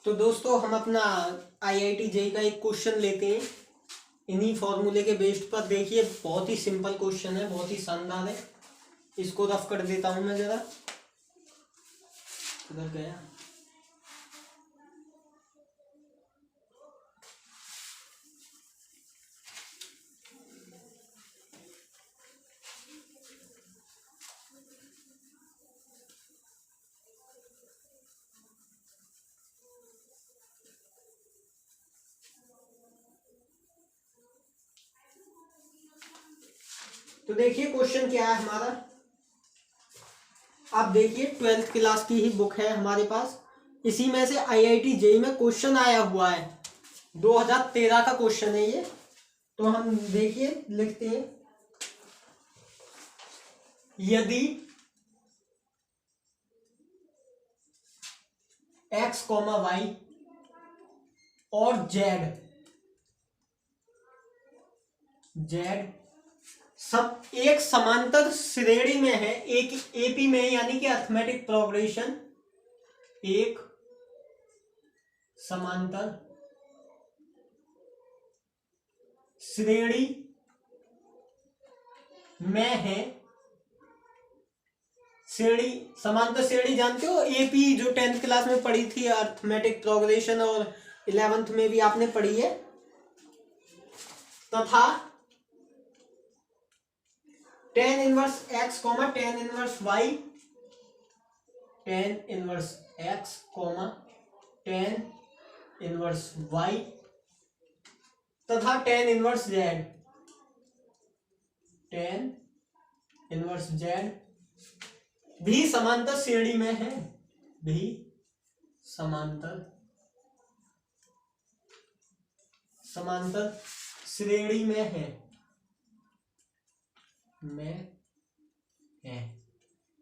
तो दोस्तों हम अपना IIT JEE का एक क्वेश्चन लेते हैं इन्हीं फॉर्मूले के बेस्ड पर। देखिए बहुत ही सिंपल क्वेश्चन है, बहुत ही शानदार है। इसको रफ कर देता हूं मैं जरा, किधर गया। तो देखिए क्वेश्चन क्या है हमारा, आप देखिए 12th क्लास की ही बुक है हमारे पास, इसी में से IIT JEE में क्वेश्चन आया हुआ है, 2013 का क्वेश्चन है ये। तो हम देखिए लिखते हैं, यदि x, y और z सब एक समांतर श्रेणी में है, एक AP में, यानी कि अर्थमेटिक प्रोग्रेशन, एक समांतर श्रेणी में है। श्रेणी, समांतर श्रेणी जानते हो, AP जो 10th क्लास में पढ़ी थी अर्थमेटिक प्रोग्रेशन, और 11th में भी आपने पढ़ी है। तथा tan inverse x, tan inverse y, tan inverse x, tan inverse y तथा tan inverse z, tan inverse z भी समांतर श्रेणी में है, भी समांतर श्रेणी में है,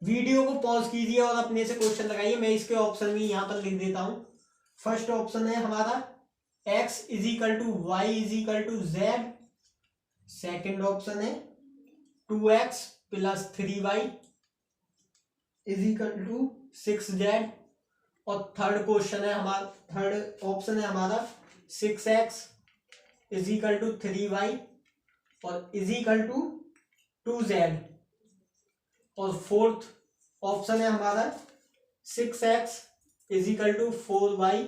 वीडियो को पॉज कीजिए और अपने से क्वेश्चन लगाइए। मैं इसके ऑप्शन भी यहां पर लिख देता हूं। फर्स्ट ऑप्शन है हमारा x is equal to y is equal to z. Second option है 2x plus 3y is equal to 6z। और थर्ड क्वेश्चन है हमारा, थर्ड ऑप्शन है हमारा 6x is equal to 3y और इज इक्वल टू 2z। और fourth option है हमारा 6x is equal to 4y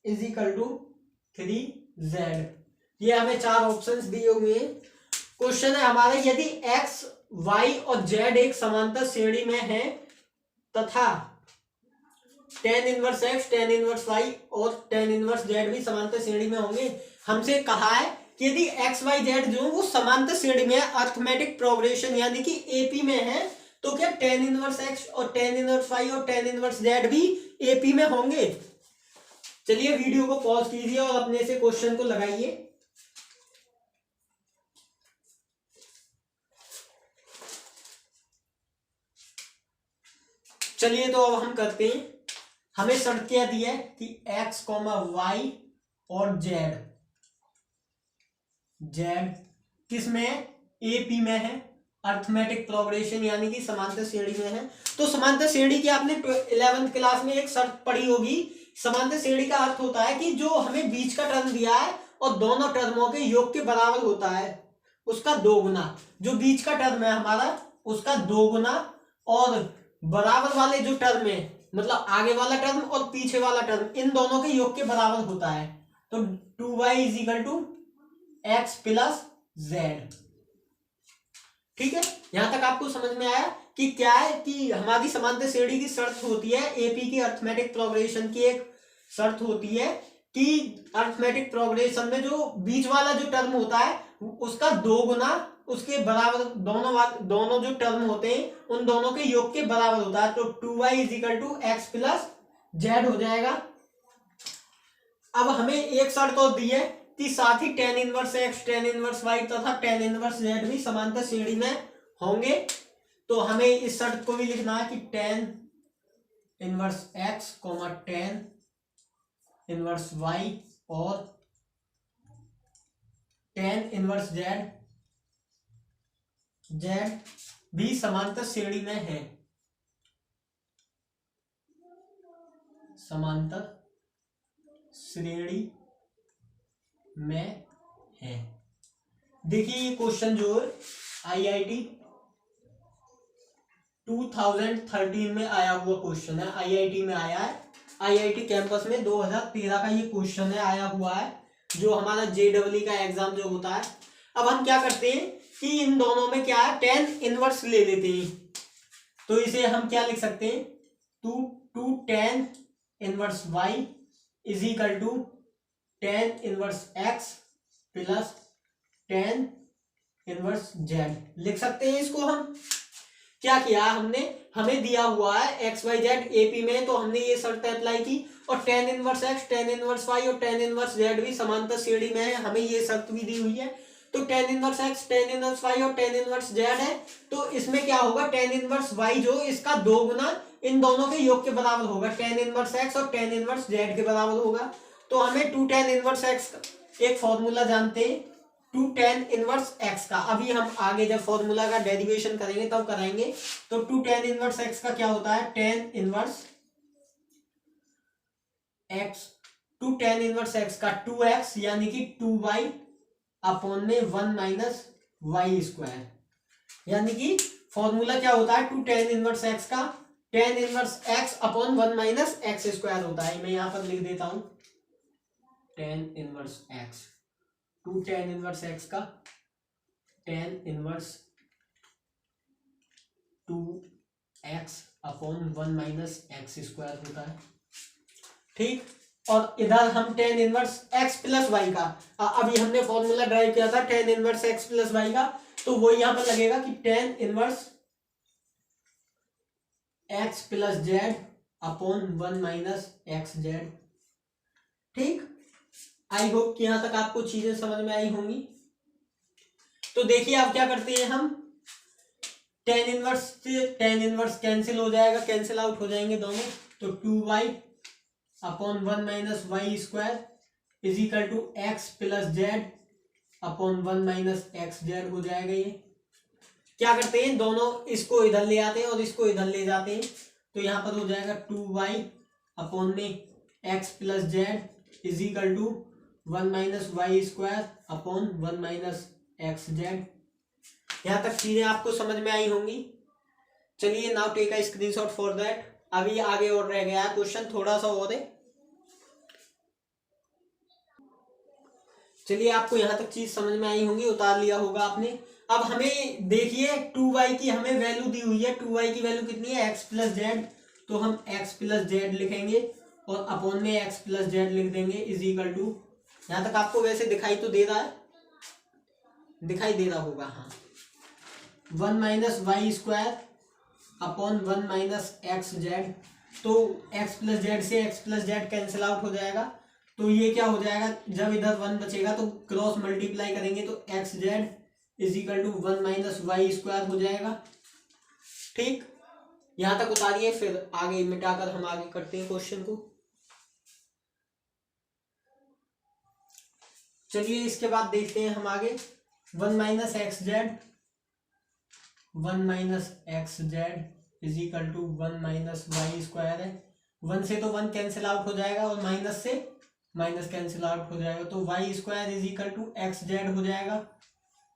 is equal to 3z। ये हमें चार ऑप्शंस दिए हुए हैं। क्वेश्चन है हमारा, यदि x, y और z एक समांतर श्रेणी में है तथा tan inverse x, tan inverse y और tan इनवर्स z भी समांतर श्रेणी में होंगे। हमसे कहा है कि यदि x, y, z जो वो समांतर श्रेणी में है, अर्थमेटिक प्रोग्रेशन यानी कि AP में है, तो क्या tan इनवर्स x और tan इनवर्स y और tan इनवर्स z भी AP में होंगे। चलिए वीडियो को पॉज कीजिए और अपने से क्वेश्चन को लगाइए। चलिए तो अब हम करते हैं। हमें शर्त क्या दी है कि x, y और z किस में है, AP में है, अर्थमेटिक प्रोग्रेशन यानी कि समांतर श्रेणी में है। तो समांतर श्रेणी की आपने 11th क्लास में एक शर्त पढ़ी होगी। समांतर श्रेणी का अर्थ होता है कि जो हमें बीच का टर्म दिया है और दोनों टर्मों के योग के बराबर होता है, उसका दो गुना। जो बीच का टर्म है हमारा उसका दो गुना, और बराबर वाले जो टर्म है, मतलब आगे वाला टर्म और पीछे वाला टर्म, इन दोनों के योग के बराबर होता है। तो 2y is equal to x plus z। ठीक है, यहां तक आपको समझ में आया कि क्या है कि हमारी समांतर श्रेणी की शर्त होती है, AP की अर्थमेटिक प्रोग्रेशन की एक शर्त होती है कि अरिथमेटिक प्रोग्रेशन में जो बीच वाला जो टर्म होता है उसका 2 गुना उसके बराबर, दोनों जो टर्म होते हैं उन दोनों के योग के बराबर होता है। तो 2y is equal to x plus z हो जाएगा। अब हमें एक शर्त और दी है कि साथ ही tan inverse x, tan inverse y तथा tan इनवर्स z भी समांतर श्रेणी में होंगे। तो हमें इस शर्त को भी लिखना है कि tan inverse x, tan inverse y और tan इनवर्स z भी समांतर श्रेणी में है, समांतर श्रेणी में है। देखिए ये क्वेश्चन जो है IIT 2013 में आया हुआ क्वेश्चन है, IIT में आया है, IIT कैंपस में 2013 का ये क्वेश्चन है, आया हुआ है, जो हमारा JEE का एग्जाम जो होता है। अब हम क्या करते हैं कि इन दोनों में क्या है, tan इनवर्स ले लेते हैं। तो इसे हम क्या लिख सकते हैं, 2 tan inverse y is equal to tan inverse x plus tan inverse z लिख सकते हैं। इसको हम क्या किया, हमने हमें दिया हुआ है XYZ AP में, तो हमने ये शर्त अप्लाई की और tan inverse x, tan inverse y और tan इनवर्स z भी समांतर श्रेणी में है, हमें ये शर्त भी दी हुई है। तो tan inverse x, tan inverse y और tan इनवर्स z है, तो इसमें क्या होगा, tan इनवर्स y जो इसका 2 गुना इन दोनों के योग के बराबर होगा, tan इनवर्स x और tan इनवर्स z के बराबर होगा। तो हमें 2 tan इनवर्स x एक फॉर्मूला जानते हैं 2 tan इनवर्स x का, अभी हम आगे जब फॉर्मूला का डेरिवेशन करेंगे तब कराएंगे। तो 2 tan इनवर्स x का क्या होता है, tan inverse x, 2 tan inverse x का 2x यानी कि 2y अपॉन में 1 माइनस वाई स्क्वायर, यानी कि फॉर्मूला क्या होता है 2 tan इनवर्स x का tan inverse x upon 1 minus x square होता है। मैं यहां पर लिख देता हूं tan inverse x, 2 tan inverse x का tan inverse 2x upon 1 minus x square होता है, ठीक। और इधर हम tan inverse x plus y का, अभी हमने फॉर्मूला ड्राइव किया था tan inverse x plus y का, तो वो यहां पर लगेगा कि tan inverse x plus Z upon 1 minus x Z, ठीक। आई होप कि यहां तक आपको चीजें समझ में आई होंगी। तो देखिए आप क्या करते हैं, हम tan इनवर्स से tan इनवर्स कैंसिल हो जाएगा, कैंसिल आउट हो जाएंगे दोनों, तो 2y upon 1 minus y square is equal to x plus Z upon 1 minus x z हो जाएगा। ये क्या करते हैं, दोनों इसको इधर ले आते हैं और इसको इधर ले जाते हैं, तो यहाँ पर हो जाएगा 2y अपॉन में x plus z is equal to 1 minus y square upon 1 minus x z. यहाँ तक चीजें आपको समझ में आई होंगी। चलिए now take a screenshot for that. अभी आगे और रह गया है क्वेश्चन, थोड़ा सा और है। चलिए आपको यहाँ तक चीज समझ में आई होंगी, उतार लिया होगा आपने। अब हमें देखिए 2y की हमें वैल्यू दी हुई है, 2y की वैल्यू कितनी है, x प्लस जेड, तो हम x प्लस जेड लिखेंगे और अपॉन में x प्लस जेड लिख देंगे इज इक्वल टू, यहाँ तक आपको वैसे दिखाई तो दे रहा है, दिखाई दे रहा होगा, हाँ, 1 minus y square upon 1 minus x z. तो x प्लस जेड से x plus z cancel out हो जाएगा, तो ये क्या हो जाएगा, जब इधर 1 बचेगा तो क्रॉस मल्टीप्लाई करेंगे तो x z is equal to 1 minus y square हो जाएगा, ठीक। यहां तक उतारिए, फिर आगे मिटाकर हम आगे करते हैं क्वेश्चन को। चलिए इसके बाद देखते हैं हम आगे, 1 minus x z, 1 minus x z is equal to 1 minus y square है। 1 से तो 1 कैंसिल आउट हो जाएगा और माइनस से माइनस कैंसिल आउट हो जाएगा, तो y square is equal to x z हो जाएगा,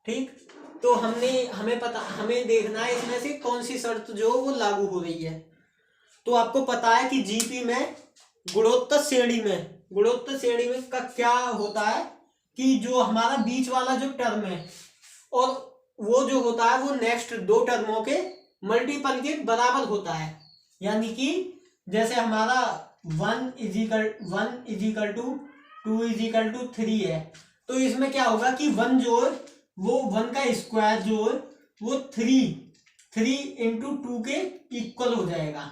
ठीक। तो हमें देखना है इसमें से कौन सी शर्त जो वो लागू हो रही है। तो आपको पता है कि जीपी में गुणोत्तर श्रेणी में का क्या होता है कि जो हमारा बीच वाला जो टर्म है और वो जो होता है वो नेक्स्ट 2 टर्मों के मल्टीपल के बराबर होता है। यानी कि जैसे हमारा 1 इजिकल टू 2 इजिकल टू 3 है, तो इसमें क्या होगा कि 1 जो है वो 1 का स्क्वायर जो है वो 3 इंटू 2 के इक्वल हो जाएगा।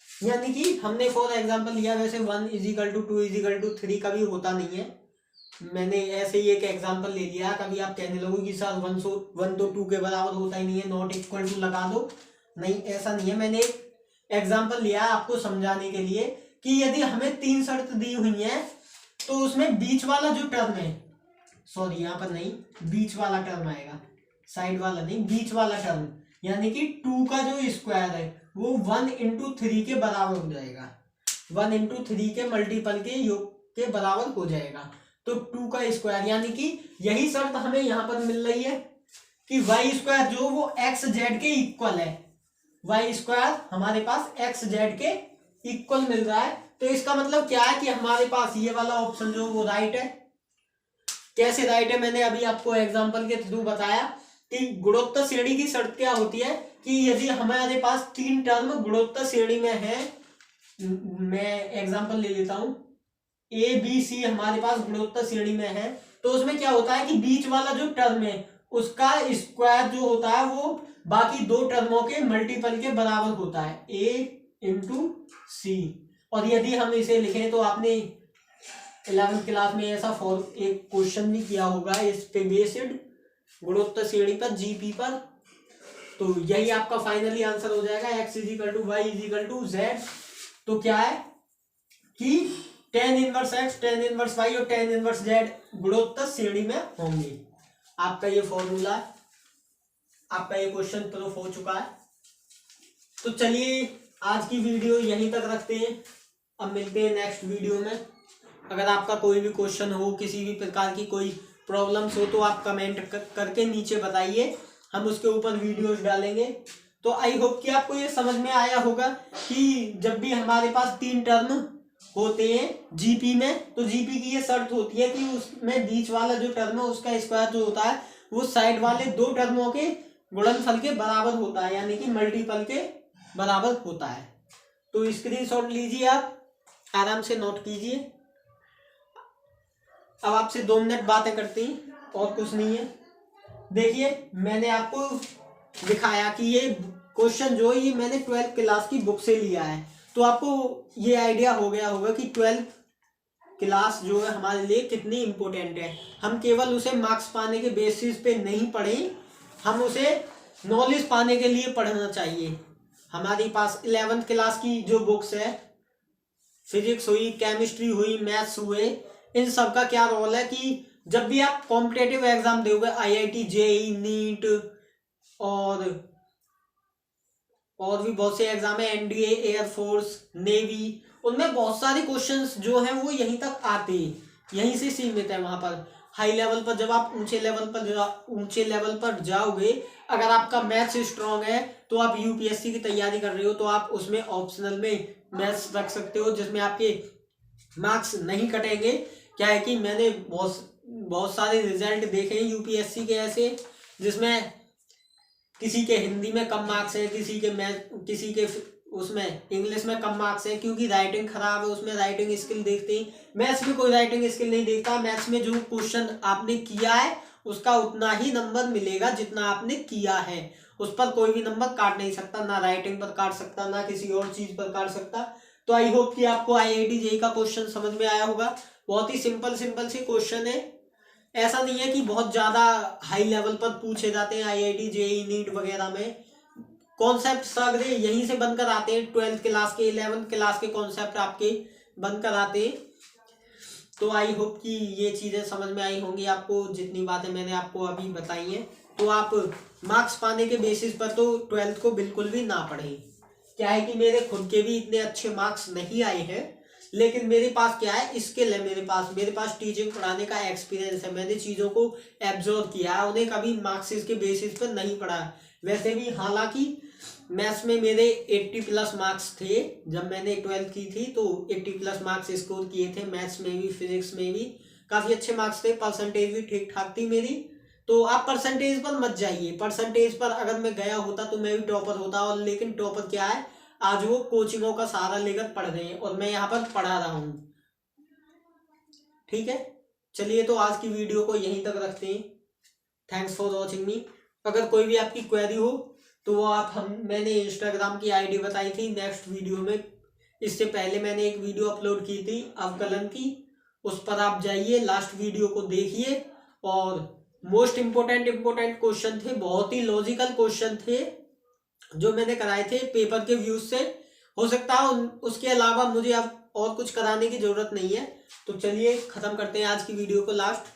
यानी कि हमने फॉर एग्जांपल लिया, वैसे 1 इजिकल टू 2 इजिकल टू 3 कभी होता नहीं है, मैंने ऐसे ही एक एग्जांपल ले लिया। कभी आप कहने लगोगे कि सर 1 तो 2 के बराबर होता ही नहीं है, नॉट इक्वल टू लगा दो। नहीं, ऐसा नहीं है, मैंने एक एग्जांपल लिया आपको समझाने के लिए कि यदि हमें 3 शर्त दी हुई है तो उसमें बीच वाला जो टर्म है, सॉरी यहाँ पर नहीं, बीच वाला टर्म आएगा, साइड वाला नहीं, बीच वाला टर्म, यानी कि 2 का जो स्क्वायर है वो 1 इंटू 3 के बराबर हो जाएगा, 1 इंटू 3 के मल्टीपल के योग के बराबर हो जाएगा। तो 2 का स्क्वायर, यानी कि यही शर्त हमें यहाँ पर मिल रही है कि वाई स्क्वायर जो वो एक्स जेड के इक्वल है, वाई स्क्वायर हमारे पास एक्स जेड के इक्वल मिल रहा है। तो इसका मतलब क्या है कि हमारे पास ये वाला ऑप्शन जो वो राइट है। कैसे राइट है, मैंने अभी आपको एग्जांपल के थ्रू बताया कि गुणोत्तर श्रेणी की शर्त क्या होती है कि यदि हमारे पास 3 टर्म गुणोत्तर श्रेणी में है, मैं एग्जांपल ले लेता हूं, ए बी सी हमारे पास गुणोत्तर श्रेणी में है, तो उसमें क्या होता है कि बीच वाला जो टर्म है उसका स्क्वायर जो होता है वो बाकी 2 टर्मों के मल्टीपल के बराबर होता है, ए इंटू सी। और यदि हम इसे लिखें तो आपने 11th क्लास में ऐसा एक क्वेश्चन भी किया होगा इस पे बेस्ड, गुणोत्तर श्रेणी पर, जीपी पर। तो यही आपका फाइनली आंसर हो जाएगा, x is equal to y is equal to z. तो क्या है कि tan inverse x, tan inverse y और tan इनवर्स जेड गुणोत्तर श्रेणी में होंगे। आपका ये फॉर्मूला, आपका ये क्वेश्चन प्रूफ हो चुका है। तो चलिए आज की वीडियो यहीं तक रखते हैं, अब मिलते हैं नेक्स्ट वीडियो में। अगर आपका कोई भी क्वेश्चन हो, किसी भी प्रकार की कोई प्रॉब्लम्स हो तो आप कमेंट करके नीचे बताइए, हम उसके ऊपर वीडियोस डालेंगे। तो आई होप कि आपको ये समझ में आया होगा कि जब भी हमारे पास 3 टर्म होते हैं जीपी में, तो जीपी की ये शर्त होती है कि उसमें बीच वाला जो टर्म है उसका स्क्वायर जो होता है वो साइड वाले 2 टर्मों के गुणनफल के बराबर होता है, यानी कि मल्टीपल के बराबर होता है। तो स्क्रीनशॉट लीजिए, आप आराम से नोट कीजिए। अब आपसे 2 मिनट बातें करती हैं और कुछ नहीं है। देखिए मैंने आपको दिखाया कि ये क्वेश्चन जो है ये मैंने 12th क्लास की बुक से लिया है, तो आपको ये आइडिया हो गया होगा कि 12th क्लास जो है हमारे लिए कितनी इंपॉर्टेंट है। हम केवल उसे मार्क्स पाने के बेसिस पे नहीं पढ़ें, हम उसे नॉलेज पाने के लिए पढ़ना चाहिए। हमारे पास 11th क्लास की जो बुक्स है, फिजिक्स हुई, केमिस्ट्री हुई, मैथ्स हुए, इन सब का क्या रोल है कि जब भी आप कॉम्पिटेटिव एग्जाम दोगे, आईआईटी, जेईई, नीट और भी बहुत से एग्जाम है, एनडीए, एयरफोर्स, नेवी, उनमें बहुत सारे क्वेश्चंस जो हैं वो यहीं तक आते हैं, यहीं से सीमित है। वहां पर हाई लेवल पर जब आप ऊंचे लेवल पर जाओगे, अगर आपका मैथ्स स्ट्रांग है तो आप यूपीएससी की तैयारी कर रहे हो तो आप उसमें ऑप्शनल में मैथ्स रख सकते हो, जिसमें आपके मार्क्स नहीं कटेंगे। क्या है कि मैंने बहुत सारे रिजल्ट देखे हैं यूपीएससी के ऐसे, जिसमें किसी के हिंदी में कम मार्क्स हैं, किसी के उसमें इंग्लिश में कम मार्क्स हैं क्योंकि राइटिंग खराब है, उसमें राइटिंग स्किल देखते हैं। मैथ्स में कोई राइटिंग स्किल नहीं देखता, मैथ्स में जो क्वेश्चन आपने किया है उसका उतना ही नंबर मिलेगा जितना आपने किया है, उस पर कोई भी नंबर काट नहीं सकता, ना राइटिंग पर काट सकता, ना किसी और चीज पर काट सकता। तो आई होप कि आपको आईआईटी जेईई का क्वेश्चन समझ में आया होगा। बहुत ही सिंपल से क्वेश्चन है, ऐसा नहीं है कि बहुत ज्यादा हाई लेवल पर पूछे जाते हैं। आईआईटी जेईई नीट वगैरह में कॉन्सेप्ट सारे यहीं से बनकर आते हैं, 12th क्लास के 11th क्लास के कॉन्सेप्ट आपके बनकर आते हैं। तो आई होप कि ये चीजें समझ में आई होंगी आपको, जितनी बातें मैंने आपको अभी बताई हैं। तो आप मार्क्स पाने के बेसिस पर तो 12th को बिल्कुल भी ना पढ़ें। क्या है कि मेरे खुद के भी इतने अच्छे मार्क्स नहीं आए हैं, लेकिन मेरे पास क्या है, स्किल है, मेरे पास टीचिंग पढ़ाने का एक्सपीरियंस है, मैंने चीज़ों को एब्जॉर्व किया है, उन्हें कभी मार्क्स के बेसिस पर नहीं पढ़ा। वैसे भी हालांकि मैथ्स में मेरे 80+ मार्क्स थे, जब मैंने 12th की थी तो 80+ मार्क्स स्कोर किए थे, मैथ्स में भी फिजिक्स में भी काफ़ी अच्छे मार्क्स थे, परसेंटेज भी ठीक ठाक थी मेरी। तो आप परसेंटेज पर मत जाइए, परसेंटेज पर अगर मैं गया होता तो मैं भी टॉपर होता, और लेकिन टॉपर क्या है, आज वो कोचिंगों का सहारा लेकर पढ़ रहे हैं और मैं यहाँ पर पढ़ा रहा हूँ। ठीक है, चलिए तो आज की वीडियो को यहीं तक रखते हैं। थैंक्स फॉर वॉचिंग मी। अगर कोई भी आपकी क्वेरी हो तो वो आप मैंने इंस्टाग्राम की आईडी बताई थी नेक्स्ट वीडियो में, इससे पहले मैंने एक वीडियो अपलोड की थी अवकलन की, उस पर आप जाइए, लास्ट वीडियो को देखिए। और मोस्ट इम्पोर्टेंट क्वेश्चन थे, बहुत ही लॉजिकल क्वेश्चन थे जो मैंने कराए थे पेपर के व्यूज से। हो सकता है उसके अलावा मुझे अब और कुछ कराने की जरूरत नहीं है। तो चलिए खत्म करते हैं आज की वीडियो को लास्ट।